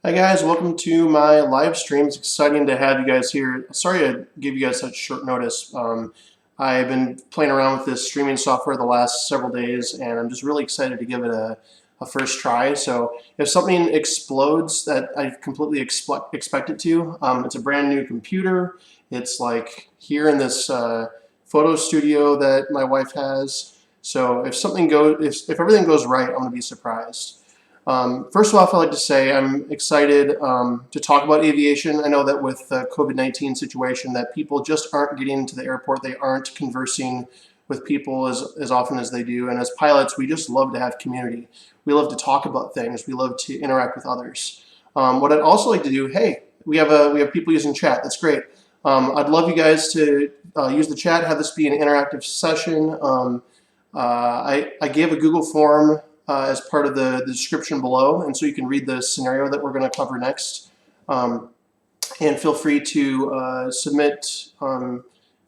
Hi guys, welcome to my live stream. It's exciting to have you guys here. Sorry I gave you guys such short notice. I've been playing around with this streaming software the last several days, and I'm just really excited to give it a first try. So if something explodes that I completely expect it to, it's a brand new computer. It's like here in this photo studio that my wife has. So if something goes, if everything goes right, I'm gonna be surprised. First of all, I'd like to say I'm excited to talk about aviation. I know that with the COVID-19 situation that people just aren't getting to the airport. They aren't conversing with people as often as they do. And as pilots, we just love to have community. We love to talk about things. We love to interact with others. What I'd also like to do, hey, we have people using chat. That's great. I'd love you guys to use the chat, have this be an interactive session. I gave a Google form as part of the description below, and so you can read the scenario that we're going to cover next. And feel free to submit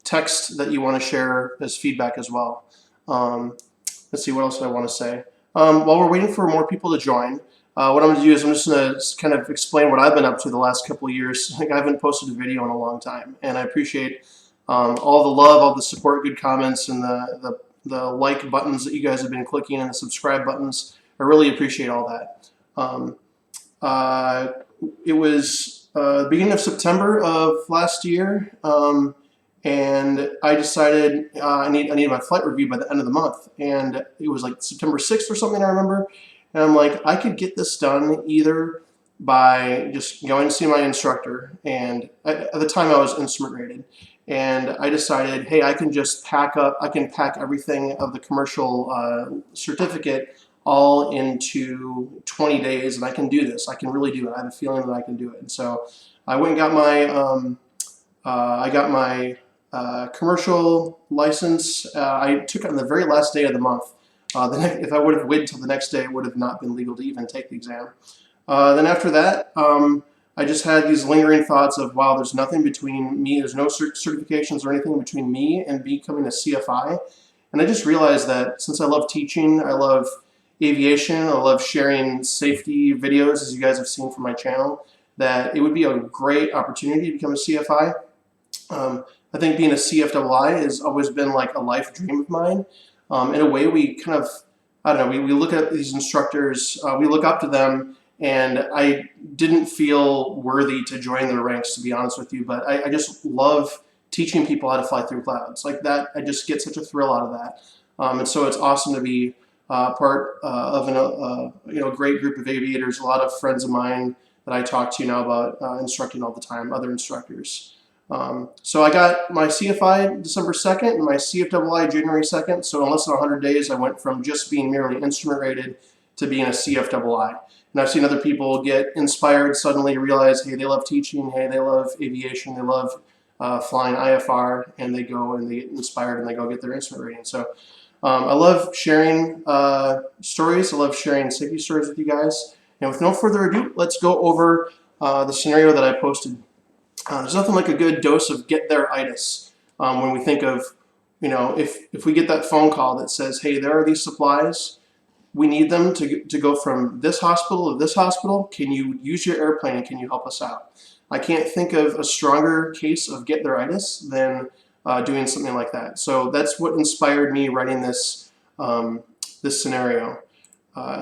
text that you want to share as feedback as well. Let's see, what else do I want to say? While we're waiting for more people to join, what I'm going to do is I'm just going to kind of explain what I've been up to the last couple of years. I haven't posted a video in a long time, and I appreciate all the love, all the support, good comments, and the like buttons that you guys have been clicking and the subscribe buttons. I really appreciate all that. It was the beginning of September of last year, and I decided I need my flight review by the end of the month, and it was like September 6th or something, I remember. And I'm like, I could get this done either by just going to see my instructor, and at the time I was instrument rated. And I decided, hey, I can just pack everything of the commercial certificate all into 20 days, and I can do this. I can really do it. I have a feeling that I can do it. And so I went and got my commercial license. I took it on the very last day of the month. If I would have waited until the next day, it would have not been legal to even take the exam. Then after that, I just had these lingering thoughts of, wow, there's nothing between me, there's no certifications or anything between me and becoming a CFI. And I just realized that since I love teaching, I love aviation, I love sharing safety videos, as you guys have seen from my channel, that it would be a great opportunity to become a CFI. I think being a CFII has always been like a life dream of mine. In a way, we kind of, I don't know, we look at these instructors, we look up to them, and I didn't feel worthy to join their ranks, to be honest with you, but I just love teaching people how to fly through clouds. Like that, I just get such a thrill out of that. And so it's awesome to be part of a great group of aviators, a lot of friends of mine that I talk to now about instructing all the time, other instructors. So I got my CFI December 2nd and my CFII January 2nd. So in less than 100 days, I went from just being merely instrument rated to being a CFII. And I've seen other people get inspired, suddenly realize, hey, they love teaching, hey, they love aviation, they love flying IFR, and they go and they get inspired and they go get their instrument rating. So I love sharing stories. I love sharing safety stories with you guys. And with no further ado, let's go over the scenario that I posted. There's nothing like a good dose of get there-itis when we think of, if we get that phone call that says, hey, there are these supplies, we need them to go from this hospital to this hospital. Can you use your airplane and can you help us out? I can't think of a stronger case of get there-itis than doing something like that. So that's what inspired me writing this, this scenario.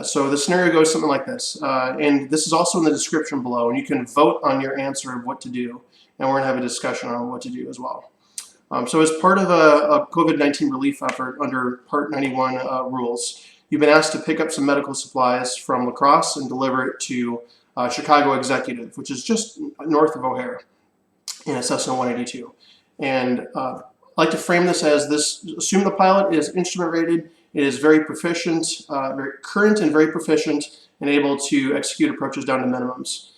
So the scenario goes something like this, and this is also in the description below, and you can vote on your answer of what to do, and we're going to have a discussion on what to do as well. So as part of a COVID-19 relief effort under Part 91 rules, you've been asked to pick up some medical supplies from La Crosse and deliver it to Chicago Executive, which is just north of O'Hare in a Cessna 182. And I like to frame this as this: assume the pilot is instrument rated, it is very proficient, very current and very proficient, and able to execute approaches down to minimums.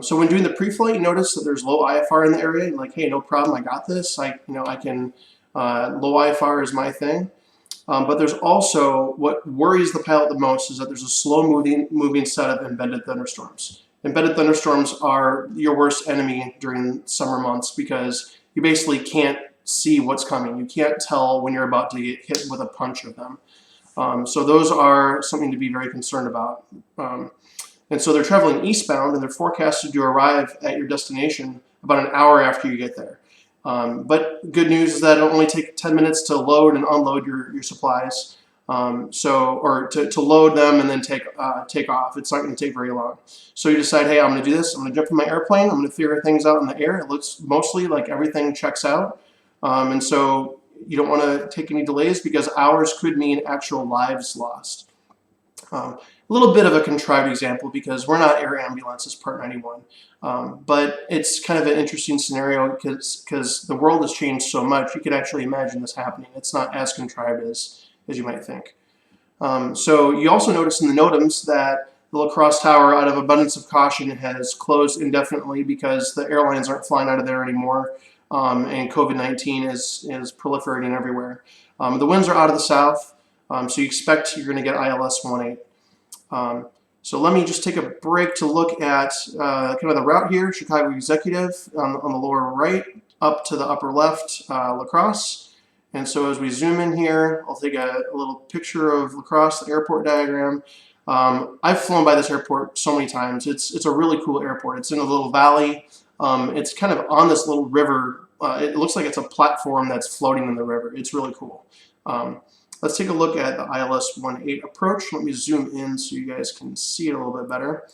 So when doing the pre-flight, you notice that there's low IFR in the area. You're like, hey, no problem, I got this. I can, low IFR is my thing. But there's also, what worries the pilot the most is that there's a slow moving set of embedded thunderstorms. Embedded thunderstorms are your worst enemy during summer months because you basically can't see what's coming. You can't tell when you're about to get hit with a punch of them. So those are something to be very concerned about. And so they're traveling eastbound, and they're forecasted to arrive at your destination about an hour after you get there. But good news is that it'll only take 10 minutes to load and unload your supplies. Or to load them and then take off. It's not going to take very long. So you decide, hey, I'm going to do this. I'm going to jump in my airplane. I'm going to figure things out in the air. It looks mostly like everything checks out. And so you don't want to take any delays, because hours could mean actual lives lost. A little bit of a contrived example, because we're not air ambulances Part 91, but it's kind of an interesting scenario because the world has changed so much. You could actually imagine this happening. It's not as contrived as you might think. So you also notice in the NOTAMs that the La Crosse Tower, out of abundance of caution, has closed indefinitely because the airlines aren't flying out of there anymore, and COVID-19 is proliferating everywhere. The winds are out of the south, so you expect you're going to get ILS 1-8. So let me just take a break to look at kind of the route here. Chicago Executive on the lower right, up to the upper left, La Crosse. And so as we zoom in here, I'll take a little picture of La Crosse, the airport diagram. I've flown by this airport so many times. It's a really cool airport. It's in a little valley. It's kind of on this little river. It looks like it's a platform that's floating in the river. It's really cool. Let's take a look at the ILS 1-8 approach. Let me zoom in so you guys can see it a little bit better.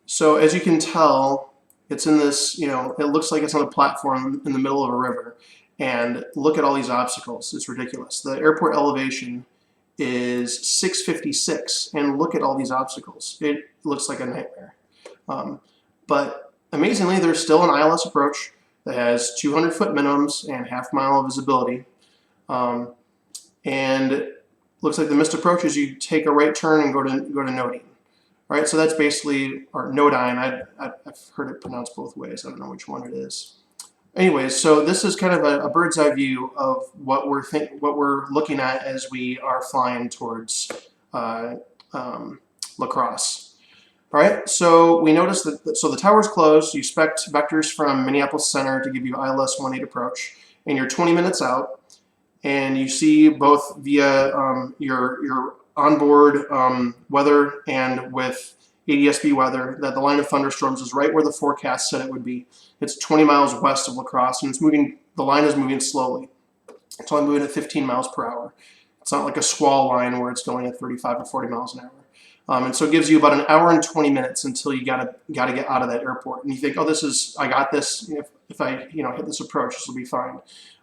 So as you can tell, it's in this, it looks like it's on a platform in the middle of a river. And look at all these obstacles. It's ridiculous. The airport elevation is 656, and look at all these obstacles. It looks like a nightmare. But amazingly, there's still an ILS approach that has 200-foot minimums and half-mile visibility. And looks like the missed approach is you take a right turn and go to Nodine. All right, so that's basically, or Nodine. I've heard it pronounced both ways. I don't know which one it is. Anyways, so this is kind of a bird's eye view of what we're looking at as we are flying towards La Crosse. All right, so we notice that the tower's closed. You expect vectors from Minneapolis Center to give you ILS 1-8 approach, and you're 20 minutes out, and you see both via your onboard weather and with ADS-B weather that the line of thunderstorms is right where the forecast said it would be. It's 20 miles west of La Crosse, and it's moving. The line is moving slowly. It's only moving at 15 miles per hour. It's not like a squall line where it's going at 35 or 40 miles an hour. And so it gives you about an hour and 20 minutes until you gotta get out of that airport. And you think, oh, I got this. If I hit this approach, this will be fine.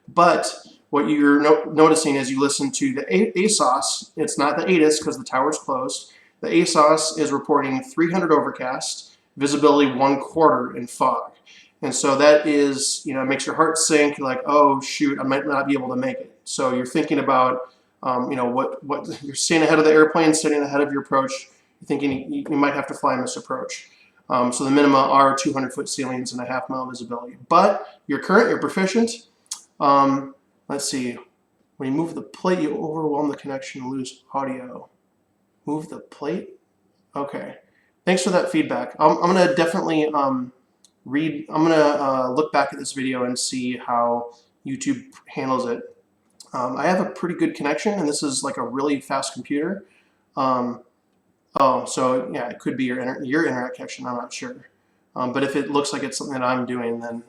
But what you're noticing as you listen to the ASOS, it's not the ATIS because the tower's closed. The ASOS is reporting 300 overcast, visibility 1/4 in fog. And so that is, makes your heart sink, like, oh shoot, I might not be able to make it. So you're thinking about, what you're staying ahead of the airplane, sitting ahead of your approach. You're thinking you might have to fly in this approach. So the minima are 200-foot ceilings and a half-mile visibility. But you're proficient. Let's see. When you move the plate, you overwhelm the connection and lose audio. Move the plate? Okay. Thanks for that feedback. I'm going to definitely I'm going to look back at this video and see how YouTube handles it. I have a pretty good connection, and this is like a really fast computer. So yeah, it could be your internet connection. I'm not sure. But if it looks like it's something that I'm doing, then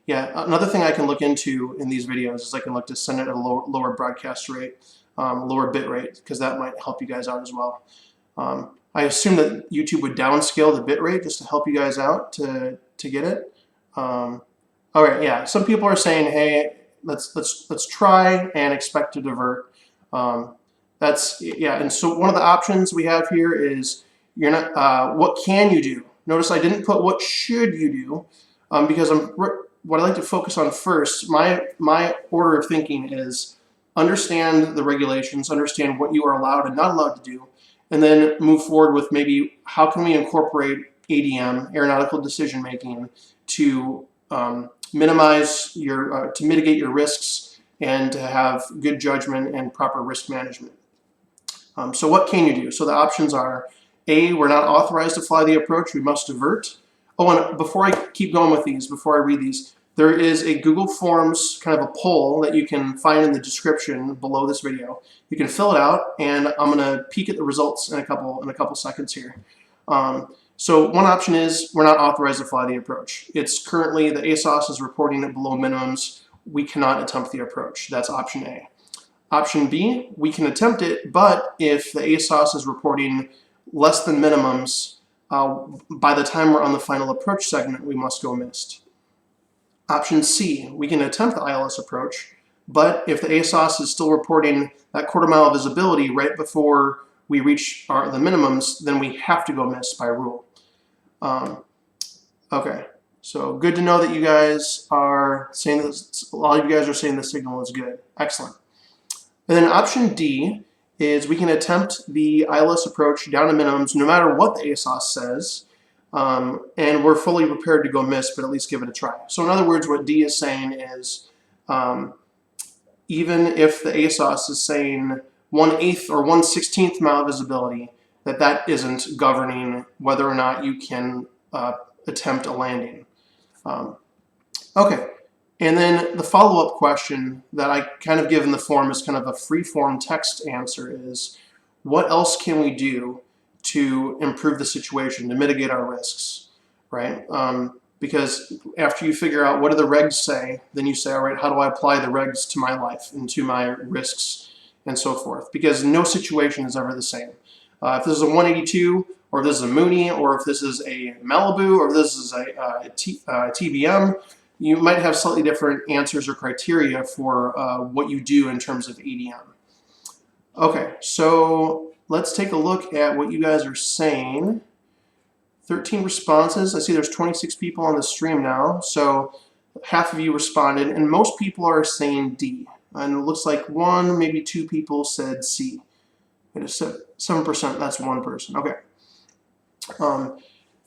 yeah. Another thing I can look into in these videos is I can look to send it at a lower broadcast rate, lower bit rate, because that might help you guys out as well. I assume that YouTube would downscale the bit rate just to help you guys out to get it. All right, yeah. Some people are saying, hey, let's try and expect to divert. And so one of the options we have here is what can you do? Notice I didn't put what should you do because what I like to focus on first. My order of thinking is understand the regulations, understand what you are allowed and not allowed to do, and then move forward with maybe how can we incorporate ADM, aeronautical decision making, to minimize to mitigate your risks and to have good judgment and proper risk management. So what can you do? So the options are: A, we're not authorized to fly the approach, we must divert. Oh, and before I keep going with these, before I read these, there is a Google Forms kind of a poll that you can find in the description below this video. You can fill it out, and I'm going to peek at the results in a couple seconds here. So one option is we're not authorized to fly the approach. It's currently, the ASOS is reporting it below minimums. We cannot attempt the approach. That's option A. Option B, we can attempt it, but if the ASOS is reporting less than minimums, by the time we're on the final approach segment, we must go missed. Option C, we can attempt the ILS approach, but if the ASOS is still reporting that quarter-mile visibility right before we reach the minimums, then we have to go missed by rule. Okay, so good to know that you guys are saying this. A lot of you guys are saying the signal is good. Excellent. And then option D is we can attempt the ILS approach down to minimums no matter what the ASOS says, and we're fully prepared to go miss, but at least give it a try. So in other words, what D is saying is even if the ASOS is saying 1/8 or 1/16 mile visibility, that isn't governing whether or not you can attempt a landing. Okay, and then the follow-up question that I kind of give in the form is kind of a free-form text answer is, what else can we do to improve the situation, to mitigate our risks, right? Because after you figure out what do the regs say, then you say, all right, how do I apply the regs to my life and to my risks and so forth? Because no situation is ever the same. If this is a 182, or if this is a Mooney, or if this is a Malibu, or if this is a TBM, you might have slightly different answers or criteria for what you do in terms of ADM. Okay, so let's take a look at what you guys are saying. 13 responses. I see there's 26 people on the stream now, so half of you responded, and most people are saying D. And it looks like one, maybe two people said C. It is 7%, that's one person. Okay.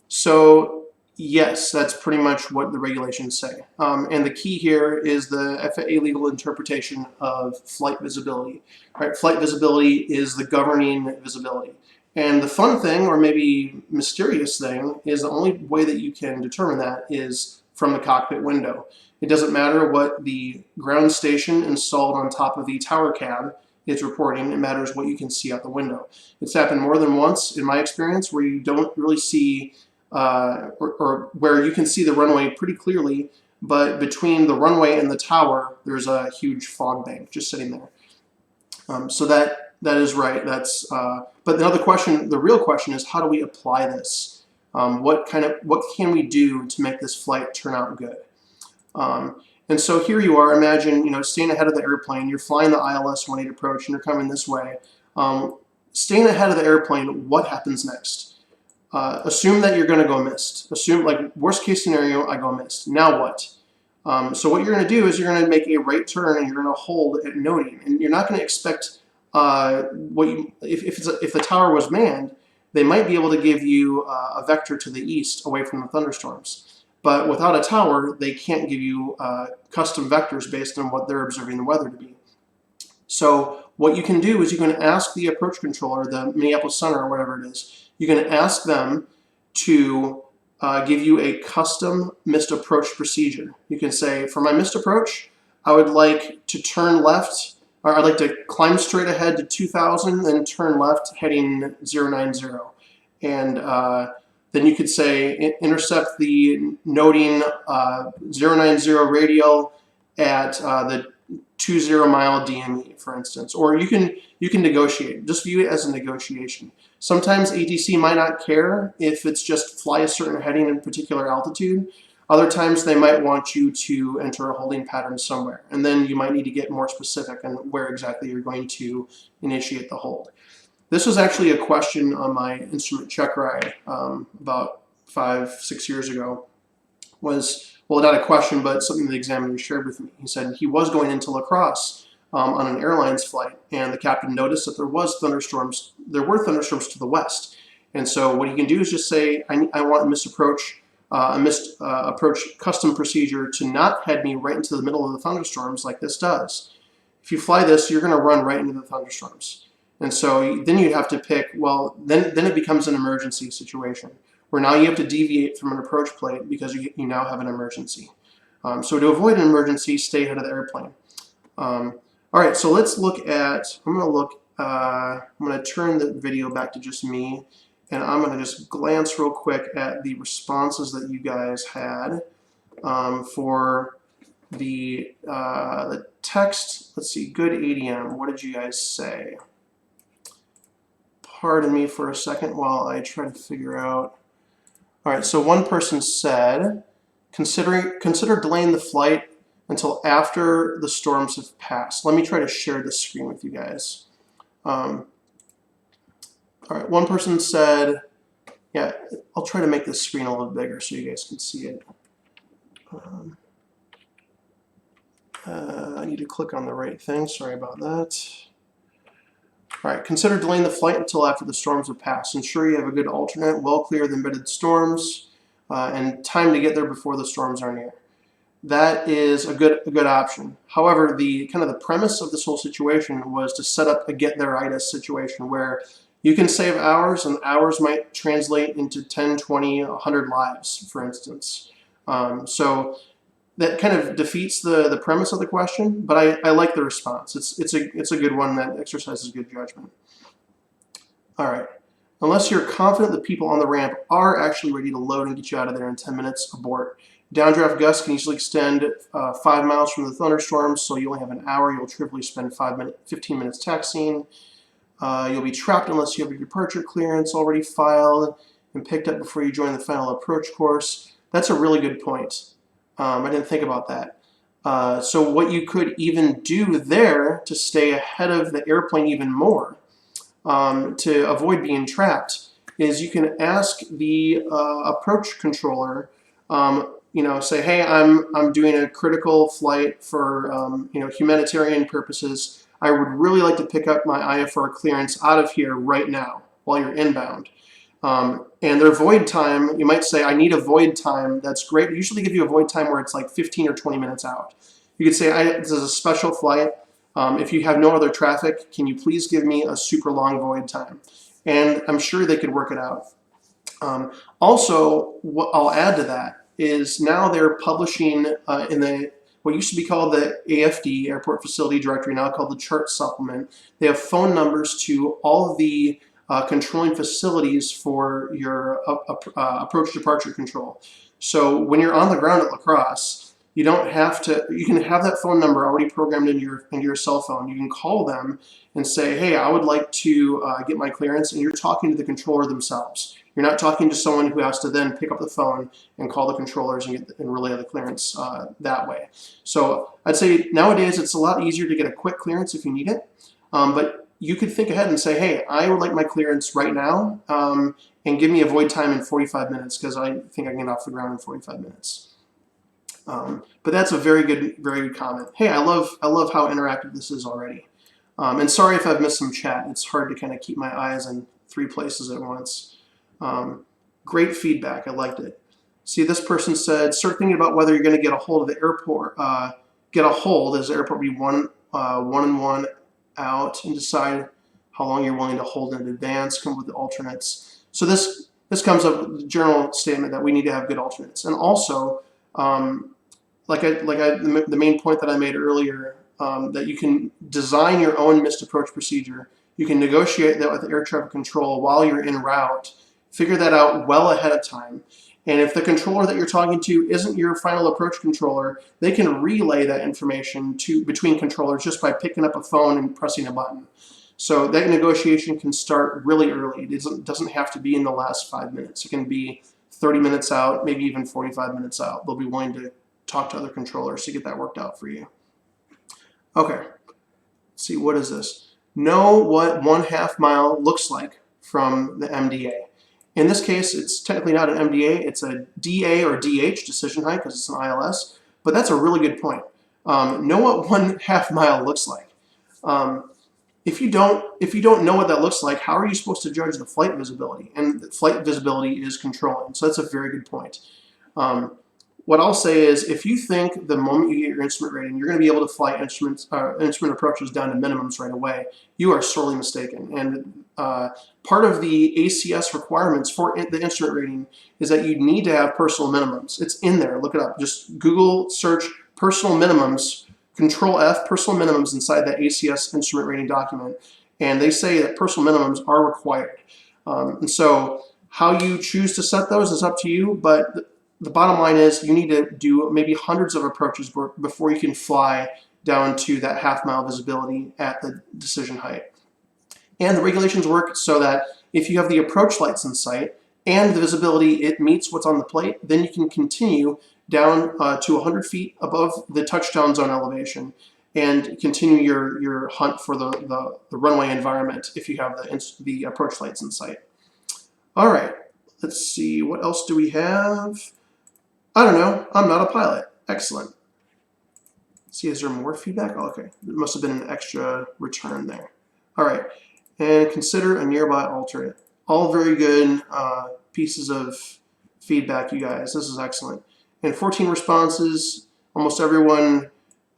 So yes, that's pretty much what the regulations say. And the key here is the FAA legal interpretation of flight visibility. Right? Flight visibility is the governing visibility. And the fun thing, or maybe mysterious thing, is the only way that you can determine that is from the cockpit window. It doesn't matter what the ground station installed on top of the tower cab is reporting. It matters what you can see out the window. It's happened more than once in my experience where you don't really see, or where you can see the runway pretty clearly, but between the runway and the tower, there's a huge fog bank just sitting there. So that is right. That's but the other question, the real question is, how do we apply this? What can we do to make this flight turn out good? And so here you are, imagine, staying ahead of the airplane, you're flying the ILS 18 approach and you're coming this way. Staying ahead of the airplane, what happens next? Assume that you're going to go missed. Assume, like, worst case scenario, I go missed. Now what? So what you're going to do is you're going to make a right turn and you're going to hold at noting. And you're not going to expect, if the tower was manned, they might be able to give you a vector to the east away from the thunderstorms. But without a tower, they can't give you custom vectors based on what they're observing the weather to be. So what you can do is you can ask the approach controller, the Minneapolis Center or whatever it is, you can ask them to give you a custom missed approach procedure. You can say, for my missed approach, I would like to turn left, or I'd like to climb straight ahead to 2000, then turn left heading 090. And then you could say intercept the noting 090 radial at the 20 mile DME, for instance. Or you can negotiate. Just view it as a negotiation. Sometimes ATC might not care if it's just fly a certain heading in a particular altitude. Other times they might want you to enter a holding pattern somewhere. And then you might need to get more specific on where exactly you're going to initiate the hold. This was actually a question on my instrument check ride about 5-6 years ago. Was, well, not a question, but something the examiner shared with me. He said he was going into La Crosse on an airlines flight, and the captain noticed that there were thunderstorms to the west. And so what he can do is just say, I want a missed approach custom procedure to not head me right into the middle of the thunderstorms like this does. If you fly this, you're going to run right into the thunderstorms. And so then you have to pick, well, then it becomes an emergency situation where now you have to deviate from an approach plate because you now have an emergency. So to avoid an emergency, stay ahead of the airplane. All right, so let's look at, I'm going to turn the video back to just me, and I'm going to just glance real quick at the responses that you guys had for the text. Let's see, good ADM, what did you guys say? Pardon me for a second while I try to figure out. All right, so one person said, consider delaying the flight until after the storms have passed. Let me try to share this screen with you guys. All right, one person said, yeah, I'll try to make this screen a little bigger so you guys can see it. I need to click on the right thing, sorry about that. All right, consider delaying the flight until after the storms have passed. Ensure you have a good alternate, well clear of the embedded storms, and time to get there before the storms are near. That is a good option. However, the premise of this whole situation was to set up a get there-itis situation where you can save hours, and hours might translate into 10, 20, 100 lives, for instance. So that kind of defeats the premise of the question, but I like the response. It's a good one that exercises good judgment. All right. Unless you're confident the people on the ramp are actually ready to load and get you out of there in 10 minutes, abort. Downdraft gusts can easily extend 5 miles from the thunderstorms, so you only have an hour. You'll trivially spend 15 minutes taxiing. You'll be trapped unless you have your departure clearance already filed and picked up before you join the final approach course. That's a really good point. I didn't think about that. So what you could even do there to stay ahead of the airplane even more, to avoid being trapped, is you can ask the approach controller, say, hey, I'm doing a critical flight for humanitarian purposes. I would really like to pick up my IFR clearance out of here right now while you're inbound. And their void time, you might say, I need a void time. That's great. They usually give you a void time where it's like 15 or 20 minutes out. You could say, this is a special flight. If you have no other traffic, can you please give me a super long void time? And I'm sure they could work it out. Also, what I'll add to that is now they're publishing in what used to be called the AFD, Airport Facility Directory, now called the Chart Supplement. They have phone numbers to all of the controlling facilities for your approach departure control. So when you're on the ground at La Crosse, you don't have to, you can have that phone number already programmed into your cell phone. You can call them and say, hey, I would like to get my clearance, and you're talking to the controller themselves. You're not talking to someone who has to then pick up the phone and call the controllers and relay the clearance that way. So I'd say nowadays it's a lot easier to get a quick clearance if you need it, but you could think ahead and say, hey, I would like my clearance right now, and give me a void time in 45 minutes because I think I can get off the ground in 45 minutes. But that's a very good comment. Hey, I love how interactive this is already. And sorry if I've missed some chat. It's hard to kind of keep my eyes in 3 places at once. Great feedback. I liked it. See, this person said, start thinking about whether you're going to get a hold of the airport. Get a hold, as the airport be one and one out, and decide how long you're willing to hold in advance. Come up with the alternates. So this comes up with the general statement that we need to have good alternates, and also the main point that I made earlier, that you can design your own missed approach procedure. You can negotiate that with air traffic control while you're en route. Figure that out well ahead of time. And if the controller that you're talking to isn't your final approach controller, they can relay that information between controllers just by picking up a phone and pressing a button. So that negotiation can start really early. It doesn't have to be in the last 5 minutes. It can be 30 minutes out, maybe even 45 minutes out. They'll be willing to talk to other controllers to get that worked out for you. Okay, let's see, what is this? Know what 1/2 mile looks like from the MDA. In this case, it's technically not an MDA, it's a DA or DH, decision height, because it's an ILS, but that's a really good point. Know what 1/2 mile looks like. If you don't know what that looks like, how are you supposed to judge the flight visibility? And flight visibility is controlling, so that's a very good point. What I'll say is, if you think the moment you get your instrument rating, you're going to be able to fly instrument approaches down to minimums right away, you are sorely mistaken. And part of the ACS requirements for the instrument rating is that you need to have personal minimums. It's in there. Look it up. Just Google search personal minimums, Control F, personal minimums inside that ACS instrument rating document. And they say that personal minimums are required. And so how you choose to set those is up to you, but the bottom line is you need to do maybe hundreds of approaches before you can fly down to that half-mile visibility at the decision height. And the regulations work so that if you have the approach lights in sight and the visibility, it meets what's on the plate, then you can continue down to 100 feet above the touchdown zone elevation and continue your hunt for the runway environment if you have the approach lights in sight. All right, let's see, what else do we have? I don't know, I'm not a pilot. Excellent. Let's see, is there more feedback? Oh, okay, there must have been an extra return there. All right, and consider a nearby alternate. All very good pieces of feedback, you guys. This is excellent. And 14 responses, almost everyone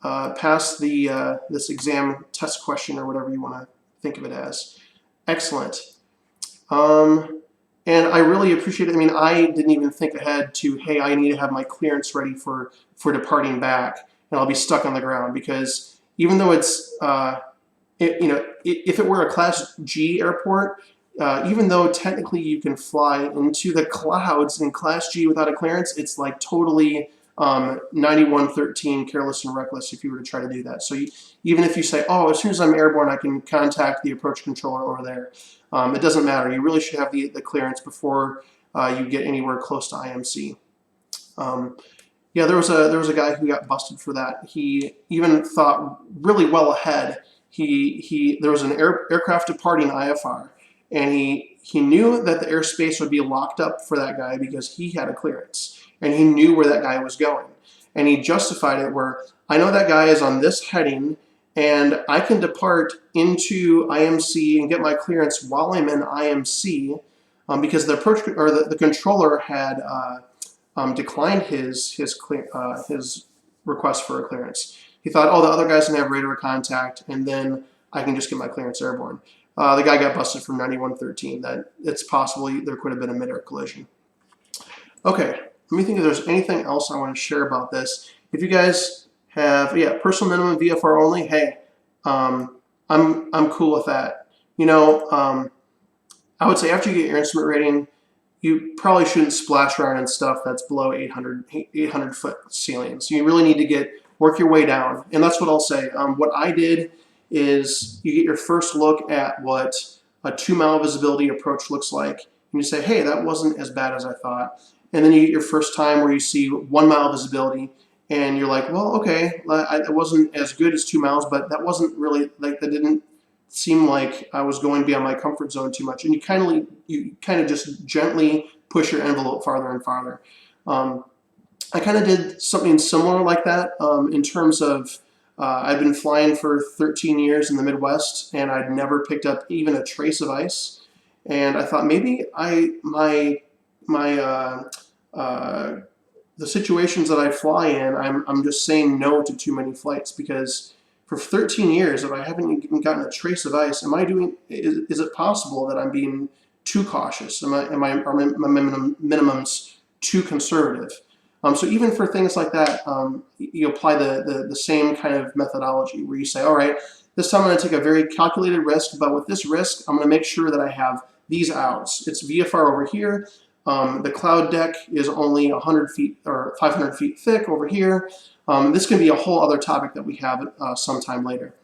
passed this exam test question or whatever you want to think of it as. Excellent. And I really appreciate it. I mean, I didn't even think ahead to, hey, I need to have my clearance ready for departing back, and I'll be stuck on the ground, because even though it's, if it were a Class G airport, even though technically you can fly into the clouds in Class G without a clearance, it's like totally 9113 careless and reckless if you were to try to do that. So even if you say, oh, as soon as I'm airborne, I can contact the approach controller over there. It doesn't matter. You really should have the clearance before you get anywhere close to IMC. Yeah, there was a guy who got busted for that. He even thought really well ahead. There was an aircraft departing IFR, and he knew that the airspace would be locked up for that guy because he had a clearance, and he knew where that guy was going. And he justified it where, I know that guy is on this heading, and I can depart into IMC and get my clearance while I'm in IMC, because the approach or the controller had declined his request for a clearance. He thought, oh, the other guy's gonna have radar contact, and then I can just get my clearance airborne. The guy got busted from 9113. That it's possible there could have been a mid-air collision. Okay, let me think if there's anything else I want to share about this. If you guys have, yeah, personal minimum VFR only, hey, I'm cool with that. You know, I would say after you get your instrument rating, you probably shouldn't splash around in stuff that's below 800 foot ceilings. You really need to work your way down, and that's what I'll say. What I did is you get your first look at what a 2-mile visibility approach looks like, and you say, hey, that wasn't as bad as I thought. And then you get your first time where you see 1-mile visibility, and you're like, well, okay, it wasn't as good as 2 miles, but that wasn't really, like, that didn't seem like I was going beyond my comfort zone too much. And you kind of just gently push your envelope farther and farther. I kind of did something similar like that in terms of I've been flying for 13 years in the Midwest, and I'd never picked up even a trace of ice. And I thought maybe the situations that I fly in, I'm just saying no to too many flights, because for 13 years, if I haven't even gotten a trace of ice, is it possible that I'm being too cautious? Are my minimums too conservative? So even for things like that, you apply the same kind of methodology where you say, all right, this time I'm going to take a very calculated risk, but with this risk, I'm going to make sure that I have these outs. It's VFR over here. The cloud deck is only 100 feet or 500 feet thick over here. This can be a whole other topic that we have sometime later.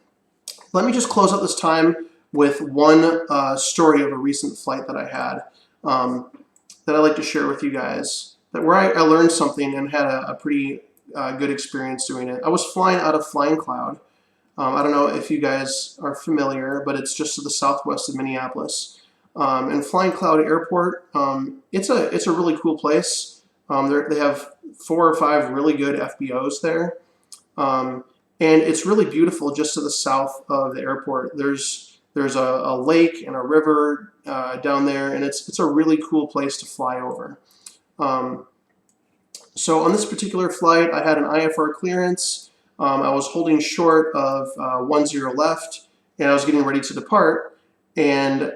Let me just close out this time with one story of a recent flight that I had that I'd like to share with you guys, where I learned something and had a pretty good experience doing it. I was flying out of Flying Cloud. I don't know if you guys are familiar, but it's just to the southwest of Minneapolis. And Flying Cloud Airport, it's a really cool place. They have 4 or 5 really good FBOs there. And it's really beautiful just to the south of the airport. There's a lake and a river down there, and it's a really cool place to fly over. So on this particular flight, I had an IFR clearance. I was holding short of 10 left, and I was getting ready to depart. And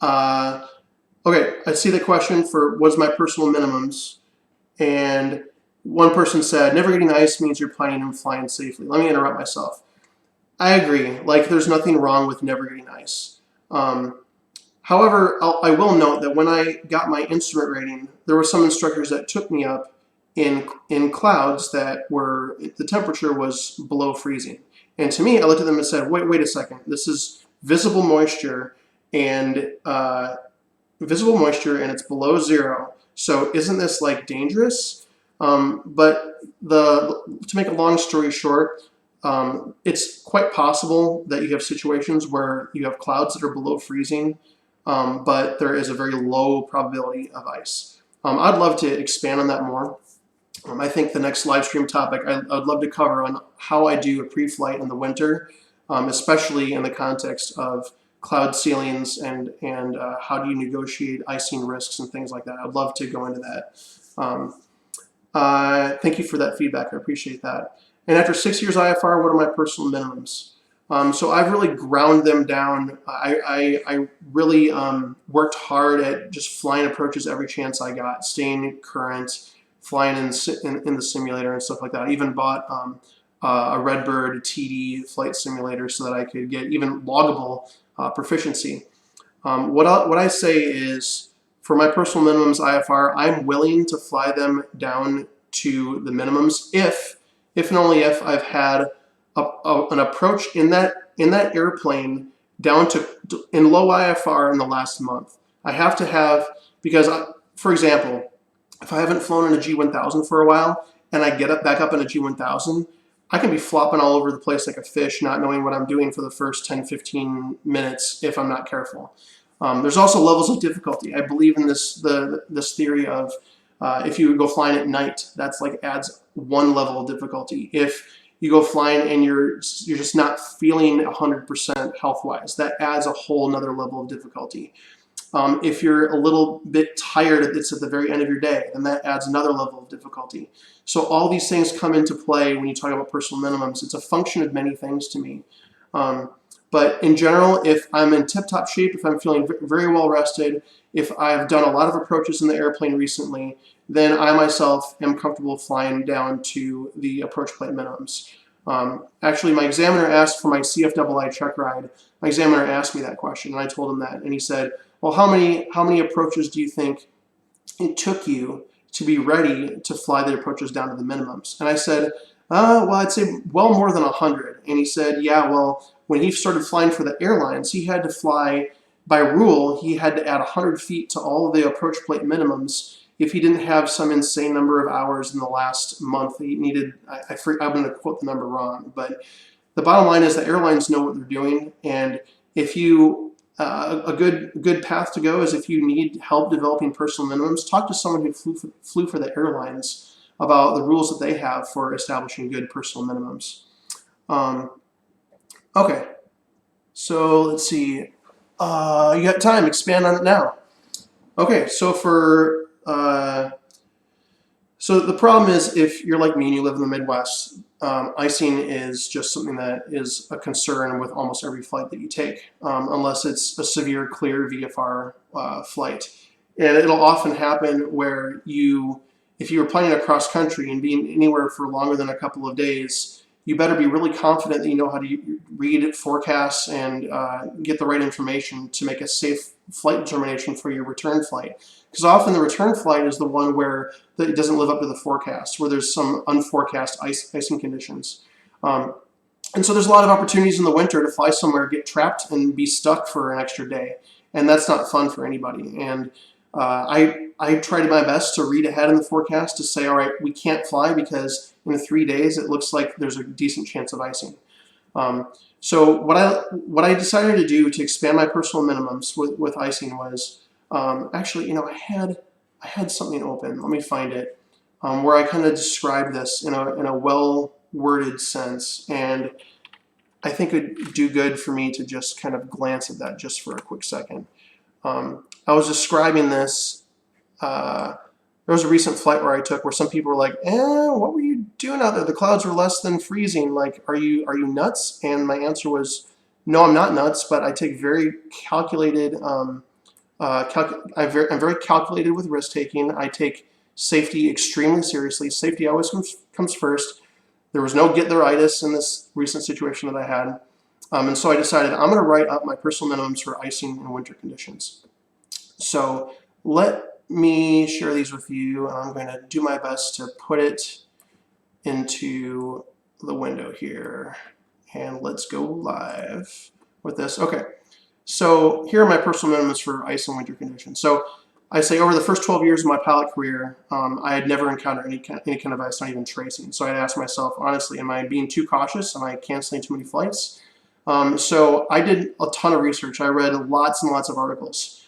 Okay, I see the question for what's my personal minimums, and one person said, never getting ice means you're planning on flying safely. Let me interrupt myself. I agree. Like, there's nothing wrong with never getting ice. However, I will note that when I got my instrument rating, there were some instructors that took me up in clouds that were, the temperature was below freezing. And to me, I looked at them and said, wait a second. This is visible moisture and it's below zero. So isn't this like dangerous? But to make a long story short, it's quite possible that you have situations where you have clouds that are below freezing, but there is a very low probability of ice. I'd love to expand on that more. I think the next live stream topic I'd love to cover on how I do a pre-flight in the winter, especially in the context of cloud ceilings and how do you negotiate icing risks and things like that. I'd love to go into that. Thank you for that feedback. I appreciate that. And after 6 years IFR, what are my personal minimums? So I've really ground them down. I really worked hard at just flying approaches every chance I got, staying current, flying in the simulator and stuff like that. I even bought a Redbird TD flight simulator so that I could get even loggable proficiency. What I say is, for my personal minimums IFR, I'm willing to fly them down to the minimums if and only if I've had an approach in that airplane down to in low IFR in the last month. I have to have, because for example, if I haven't flown in a G1000 for a while and I get back up in a G1000, I can be flopping all over the place like a fish, not knowing what I'm doing for the first 10-15 minutes if I'm not careful. There's also levels of difficulty. I believe in this theory of if you go flying at night, that's like adds one level of difficulty. If you go flying and you're just not feeling 100% health-wise, that adds a whole nother level of difficulty. If you're a little bit tired, it's at the very end of your day, and that adds another level of difficulty. So all these things come into play when you talk about personal minimums. It's a function of many things to me. But in general, if I'm in tip-top shape, if I'm feeling very well rested, if I've done a lot of approaches in the airplane recently, then I myself am comfortable flying down to the approach plate minimums. Actually, my examiner asked for my CFII check ride. My examiner asked me that question, and I told him that, and he said, well, how many approaches do you think it took you to be ready to fly the approaches down to the minimums? And I said, well, I'd say well more than 100. And he said, yeah, well, when he started flying for the airlines, he had to fly, by rule, he had to add 100 feet to all of the approach plate minimums if he didn't have some insane number of hours in the last month. He needed, I'm going to quote the number wrong, but the bottom line is the airlines know what they're doing, and if you a good path to go is if you need help developing personal minimums, talk to someone who flew for the airlines about the rules that they have for establishing good personal minimums. Okay, so let's see. You got time, expand on it now. Okay, so so the problem is, if you're like me and you live in the Midwest, icing is just something that is a concern with almost every flight that you take, unless it's a severe clear VFR flight. And it'll often happen where if you were planning across country and being anywhere for longer than a couple of days, you better be really confident that you know how to read forecasts and get the right information to make a safe flight determination for your return flight. Because often the return flight is the one where it doesn't live up to the forecast, where there's some unforecast icing conditions. And so there's a lot of opportunities in the winter to fly somewhere, get trapped, and be stuck for an extra day. And that's not fun for anybody. And I tried my best to read ahead in the forecast to say, all right, we can't fly because in 3 days it looks like there's a decent chance of icing. So what I decided to do to expand my personal minimums with icing was, actually, you know, I had something open. Let me find it, where I kind of described this in a well-worded sense, and I think it would do good for me to just kind of glance at that just for a quick second. I was describing this. There was a recent flight where I took where some people were like, what were you doing out there? The clouds were less than freezing. Like, are you nuts? And my answer was, no, I'm not nuts, but I take very calculated I'm very calculated with risk taking. I take safety extremely seriously. Safety always comes first. There was no get-there-itis in this recent situation that I had. And so I decided I'm going to write up my personal minimums for icing in winter conditions. So let me share these with you. I'm going to do my best to put it into the window here. And let's go live with this. Okay, so here are my personal minimums for ice and winter conditions. So I say over the first 12 years of my pilot career, I had never encountered any kind of ice, not even tracing. So I'd ask myself, honestly, am I being too cautious? Am I canceling too many flights? So I did a ton of research. I read lots and lots of articles,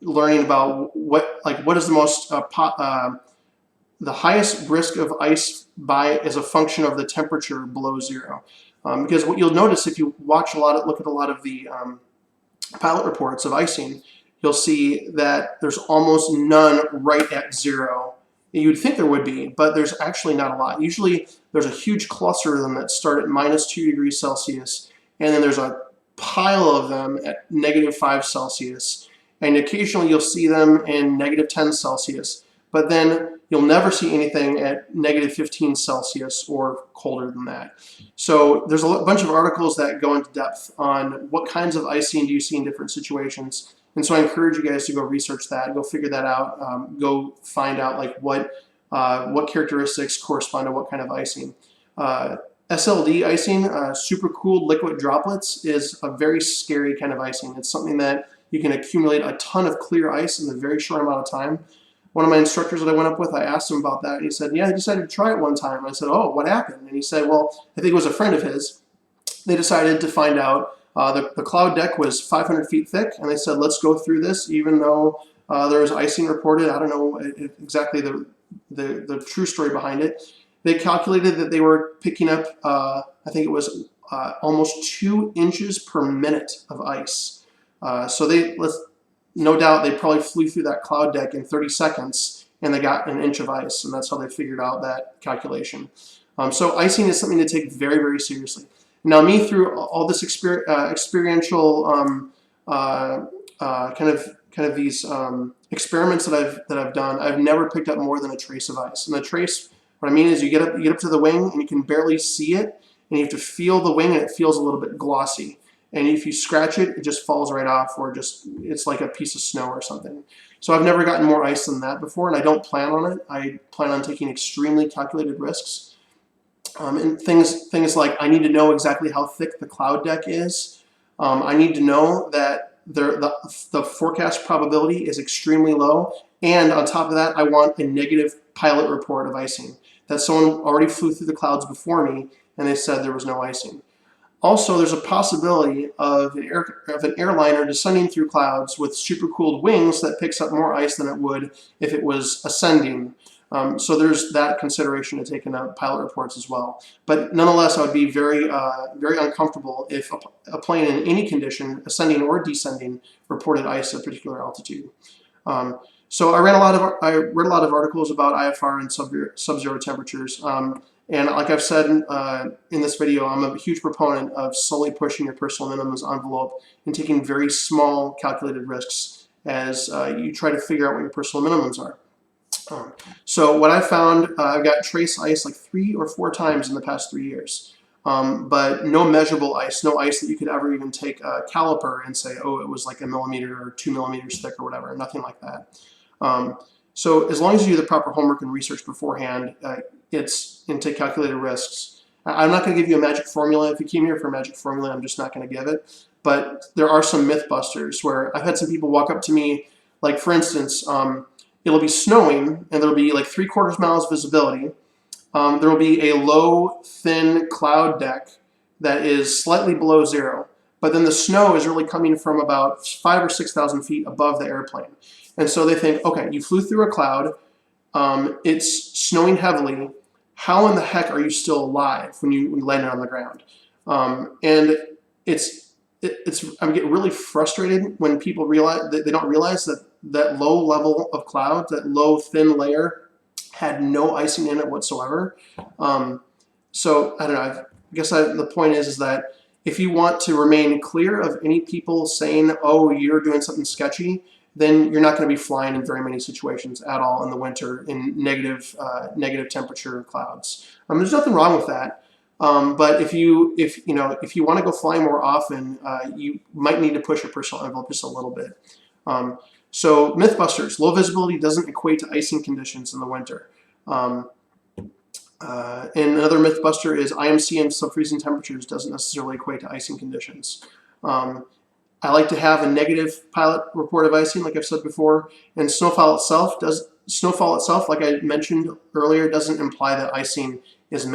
learning about what is the most the highest risk of ice as a function of the temperature below zero. Because what you'll notice if you look at a lot of the pilot reports of icing, you'll see that there's almost none right at zero. You'd think there would be, but there's actually not a lot. Usually there's a huge cluster of them that start at -2 degrees Celsius, and then there's a pile of them at -5 Celsius, and occasionally you'll see them in -10 Celsius, but then you'll never see anything at -15 Celsius or colder than that. So there's a bunch of articles that go into depth on what kinds of icing do you see in different situations. And so I encourage you guys to go research that, go figure that out, go find out like what characteristics correspond to what kind of icing. SLD icing, supercooled liquid droplets, is a very scary kind of icing. It's something that you can accumulate a ton of clear ice in a very short amount of time. One of my instructors that I went up with, I asked him about that, and he said, yeah, I decided to try it one time. I said, oh, what happened? And he said, well, I think it was a friend of his. They decided to find out the cloud deck was 500 feet thick, and they said, let's go through this, even though there was icing reported. I don't know exactly the true story behind it. They calculated that they were picking up, I think it was almost 2 inches per minute of ice. So no doubt they probably flew through that cloud deck in 30 seconds, and they got 1 inch of ice, and that's how they figured out that calculation. So icing is something to take very, very seriously. Now, me, through all this experiential kind of these experiments that I've done, I've never picked up more than a trace of ice. And the trace, what I mean is, you get up to the wing and you can barely see it, and you have to feel the wing, and it feels a little bit glossy. And if you scratch it, it just falls right off, or it's like a piece of snow or something. So I've never gotten more ice than that before, and I don't plan on it. I plan on taking extremely calculated risks. And things like, I need to know exactly how thick the cloud deck is. I need to know that the forecast probability is extremely low. And on top of that, I want a negative pilot report of icing, that someone already flew through the clouds before me and they said there was no icing. Also, there's a possibility of an airliner descending through clouds with supercooled wings that picks up more ice than it would if it was ascending. So there's that consideration to take in pilot reports as well. But nonetheless, I would be very, very uncomfortable if a plane in any condition, ascending or descending, reported ice at a particular altitude. So I read a lot of articles about IFR and sub-zero temperatures. And like I've said in this video, I'm a huge proponent of slowly pushing your personal minimums envelope and taking very small calculated risks as you try to figure out what your personal minimums are. So what I found, I've got trace ice like 3 or 4 times in the past 3 years, but no measurable ice, no ice that you could ever even take a caliper and say, oh, it was like 1 millimeter or 2 millimeters thick or whatever, nothing like that. So as long as you do the proper homework and research beforehand, and take calculated risks. I'm not going to give you a magic formula. If you came here for a magic formula, I'm just not going to give it. But there are some myth busters where I've had some people walk up to me, like for instance, it'll be snowing and there'll be like 3/4 miles visibility. There will be a low, thin cloud deck that is slightly below zero, but then the snow is really coming from about 5,000 or 6,000 feet above the airplane. And so they think, okay, you flew through a cloud, it's snowing heavily, how in the heck are you still alive when you landed on the ground? And I get really frustrated when people realize that they don't realize that low level of cloud, that low thin layer, had no icing in it whatsoever. So I don't know. I guess the point is that If you want to remain clear of any people saying, oh, you're doing something sketchy, then you're not going to be flying in very many situations at all in the winter in negative temperature clouds. There's nothing wrong with that. But if you want to go flying more often, you might need to push your personal envelope just a little bit. So Mythbusters, low visibility doesn't equate to icing conditions in the winter. And another Mythbuster is IMC and subfreezing temperatures doesn't necessarily equate to icing conditions. I like to have a negative pilot report of icing, like I've said before, and snowfall itself, like I mentioned earlier, doesn't imply that icing is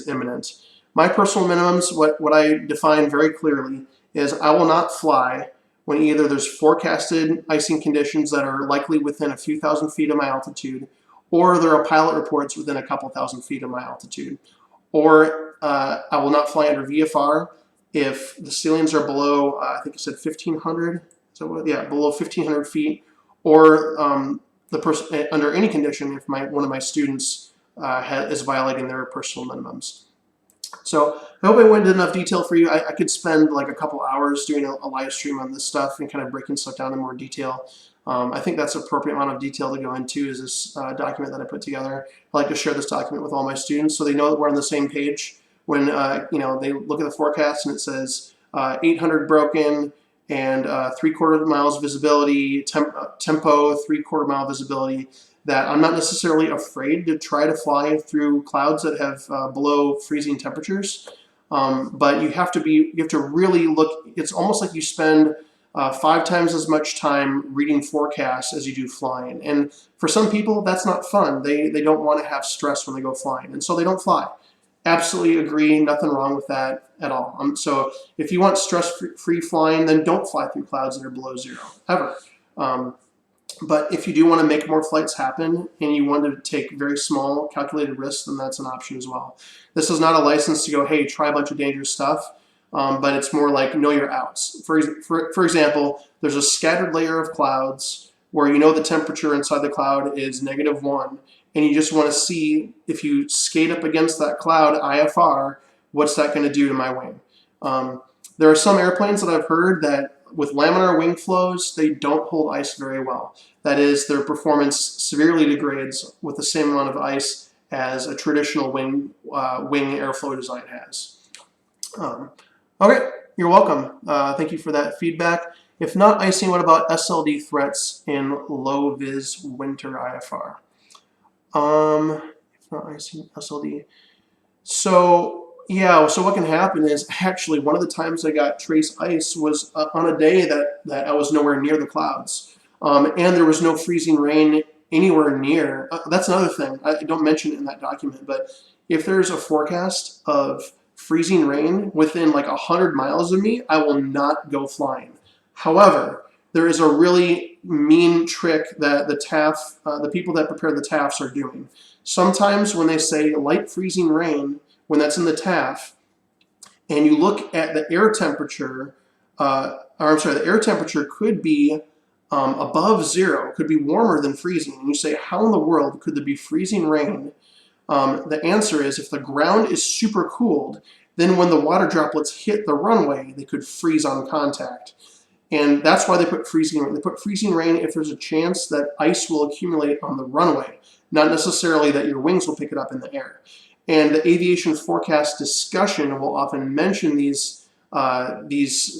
imminent. My personal minimums, what I define very clearly, is I will not fly when either there's forecasted icing conditions that are likely within a few thousand feet of my altitude, or there are pilot reports within a couple thousand feet of my altitude. Or I will not fly under VFR if the ceilings are below, I think I said 1,500, so yeah, below 1,500 feet, or the person under any condition if one of my students is violating their personal minimums. So I hope I went into enough detail for you. I could spend like a couple hours doing a live stream on this stuff and kind of breaking stuff down in more detail. I think that's an appropriate amount of detail to go into is this document that I put together. I like to share this document with all my students so they know that we're on the same page. When they look at the forecast and it says 800 broken and 3/4 miles visibility, tempo 3/4 mile visibility, that I'm not necessarily afraid to try to fly through clouds that have below freezing temperatures. But you have to really look. It's almost like you spend 5 times as much time reading forecasts as you do flying. And for some people, that's not fun. They don't want to have stress when they go flying, and so they don't fly. Absolutely agree, nothing wrong with that at all. So if you want stress-free flying, then don't fly through clouds that are below zero, ever. But if you do want to make more flights happen and you want to take very small calculated risks, then that's an option as well. This is not a license to go, hey, try a bunch of dangerous stuff, but it's more like know your outs. For example, there's a scattered layer of clouds where you know the temperature inside the cloud is -1, and you just want to see if you skate up against that cloud, IFR, what's that going to do to my wing? There are some airplanes that I've heard that with laminar wing flows, they don't hold ice very well. That is, their performance severely degrades with the same amount of ice as a traditional wing airflow design has. Okay, you're welcome. Thank you for that feedback. If not icing, what about SLD threats in low vis winter IFR? If not icing, SLD. So yeah, so what can happen is actually one of the times I got trace ice was on a day that I was nowhere near the clouds. And there was no freezing rain anywhere near. That's another thing. I don't mention it in that document, but if there's a forecast of freezing rain within like 100 miles of me, I will not go flying. However, there is a really mean trick that the people that prepare the TAFs are doing. Sometimes when they say light freezing rain, when that's in the TAF, and you look at the air temperature, the air temperature could be above zero, could be warmer than freezing, and you say, how in the world could there be freezing rain? The answer is if the ground is super cooled, then when the water droplets hit the runway, they could freeze on contact. And that's why they put freezing rain. They put freezing rain if there's a chance that ice will accumulate on the runway, not necessarily that your wings will pick it up in the air. And the aviation forecast discussion will often mention these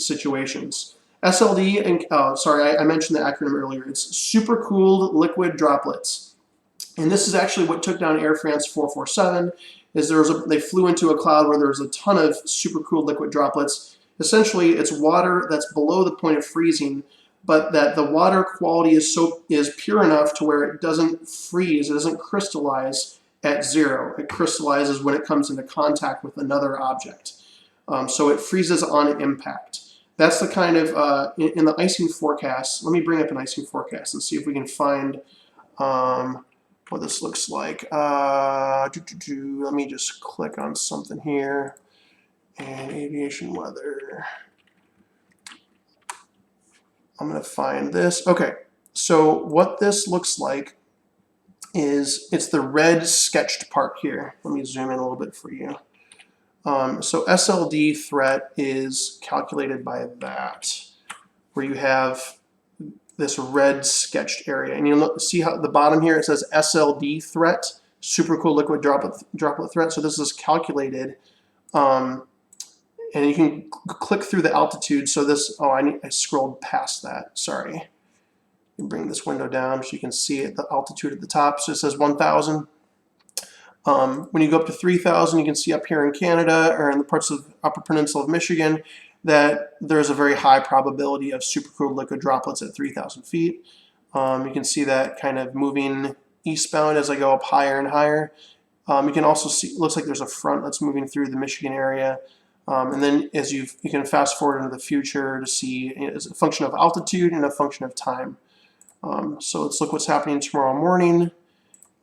situations. SLD, and I mentioned the acronym earlier. It's supercooled liquid droplets. And this is actually what took down Air France 447, is they flew into a cloud where there was a ton of supercooled liquid droplets. Essentially, it's water that's below the point of freezing, but that the water quality is pure enough to where it doesn't freeze, it doesn't crystallize at zero. It crystallizes when it comes into contact with another object. So it freezes on impact. That's the kind of, in the icing forecast, let me bring up an icing forecast and see if we can find what this looks like. Let me just click on something here. And aviation weather. I'm going to find this. Okay, so what this looks like is it's the red sketched part here. Let me zoom in a little bit for you. So SLD threat is calculated by that, where you have this red sketched area. And you'll see how at the bottom here it says SLD threat, supercooled liquid droplet threat. So this is calculated. And you can click through the altitude. So this, oh, I scrolled past that, sorry. You bring this window down so you can see it, the altitude at the top. So it says 1,000. When you go up to 3,000, you can see up here in Canada or in the parts of Upper Peninsula of Michigan that there's a very high probability of supercooled liquid droplets at 3,000 feet. You can see that kind of moving eastbound as I go up higher and higher. You can also see, it looks like there's a front that's moving through the Michigan area. And then as you can fast forward into the future to see it's a function of altitude and a function of time. So let's look what's happening tomorrow morning.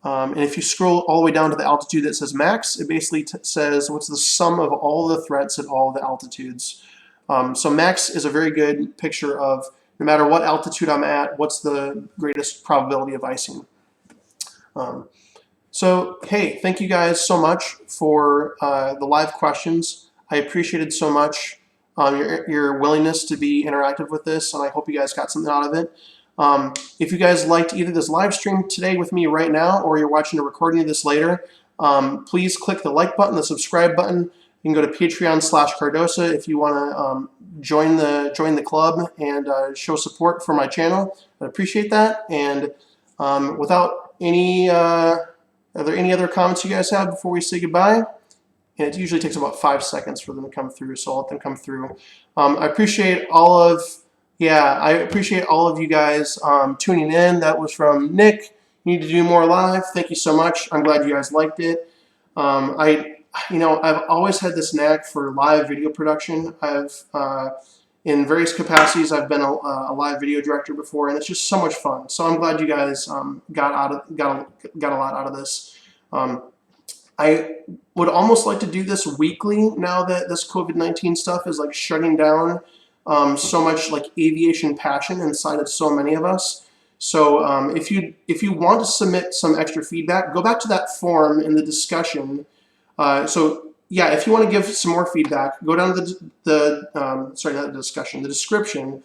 And if you scroll all the way down to the altitude that says max, it basically says what's the sum of all the threats at all the altitudes. So max is a very good picture of no matter what altitude I'm at, what's the greatest probability of icing. So hey, thank you guys so much for the live questions. I appreciated so much your willingness to be interactive with this, and I hope you guys got something out of it. If you guys liked either this live stream today with me right now, or you're watching a recording of this later, please click the like button, the subscribe button. You can go to Patreon/Cardosa if you want to join the club and show support for my channel. I appreciate that. And without any, are there any other comments you guys have before we say goodbye? And it usually takes about 5 seconds for them to come through, so I'll let them come through. I appreciate all of you guys tuning in. That was from Nick. You need to do more live. Thank you so much. I'm glad you guys liked it. I've always had this knack for live video production. In various capacities, I've been a live video director before, and it's just so much fun. So I'm glad you guys got a lot out of this. I would almost like to do this weekly now that this COVID-19 stuff is like shutting down so much like aviation passion inside of so many of us. So if you want to submit some extra feedback, go back to that form in the discussion. So yeah, if you want to give some more feedback, go down to the description,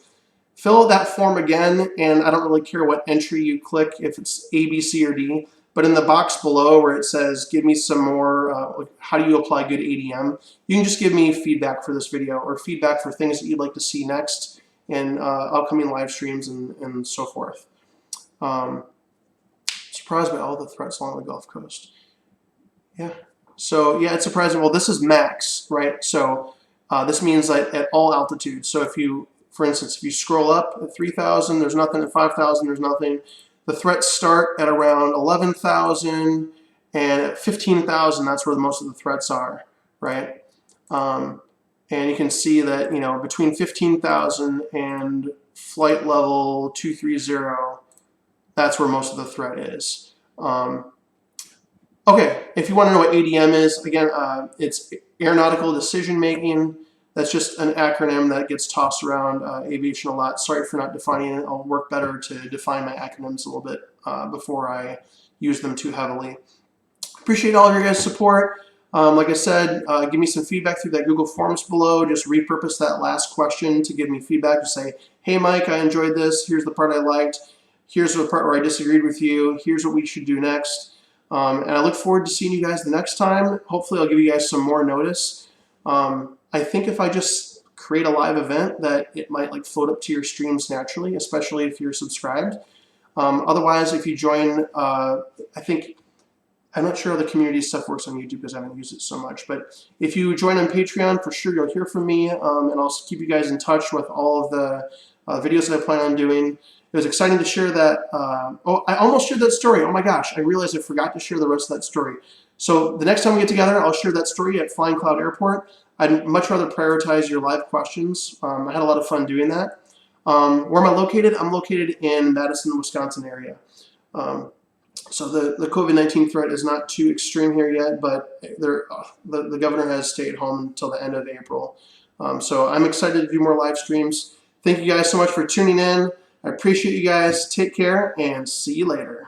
fill out that form again, and I don't really care what entry you click, if it's A, B, C, or D, but in the box below where it says, give me some more, how do you apply good ADM, you can just give me feedback for this video or feedback for things that you'd like to see next in upcoming live streams and so forth. Surprised by all the threats along the Gulf Coast. Yeah. So yeah, it's surprising. Well, this is max, right? So this means that at all altitudes. So if you, for instance, if you scroll up at 3,000, there's nothing. At 5,000, there's nothing. The threats start at around 11,000, and at 15,000, that's where most of the threats are, right? And you can see that, you know, between 15,000 and flight level 230, that's where most of the threat is. Okay, if you want to know what ADM is, again, it's aeronautical decision making. That's just an acronym that gets tossed around aviation a lot. Sorry for not defining it. I'll work better to define my acronyms a little bit before I use them too heavily. Appreciate all of your guys' support. Like I said, give me some feedback through that Google Forms below. Just repurpose that last question to give me feedback. Just say, hey, Mike, I enjoyed this. Here's the part I liked. Here's the part where I disagreed with you. Here's what we should do next. And I look forward to seeing you guys the next time. Hopefully, I'll give you guys some more notice. I think if I just create a live event that it might like float up to your streams naturally, especially if you're subscribed. Otherwise, if you join, I'm not sure how the community stuff works on YouTube because I haven't used it so much, but if you join on Patreon, for sure you'll hear from me, and I'll keep you guys in touch with all of the videos that I plan on doing. It was exciting to share that. Oh, I almost shared that story. Oh my gosh, I realized I forgot to share the rest of that story. So the next time we get together, I'll share that story at Flying Cloud Airport. I'd much rather prioritize your live questions. I had a lot of fun doing that. Where am I located? I'm located in Madison, Wisconsin area. So the COVID-19 threat is not too extreme here yet, but the governor has stayed home until the end of April. So I'm excited to do more live streams. Thank you guys so much for tuning in. I appreciate you guys. Take care and see you later.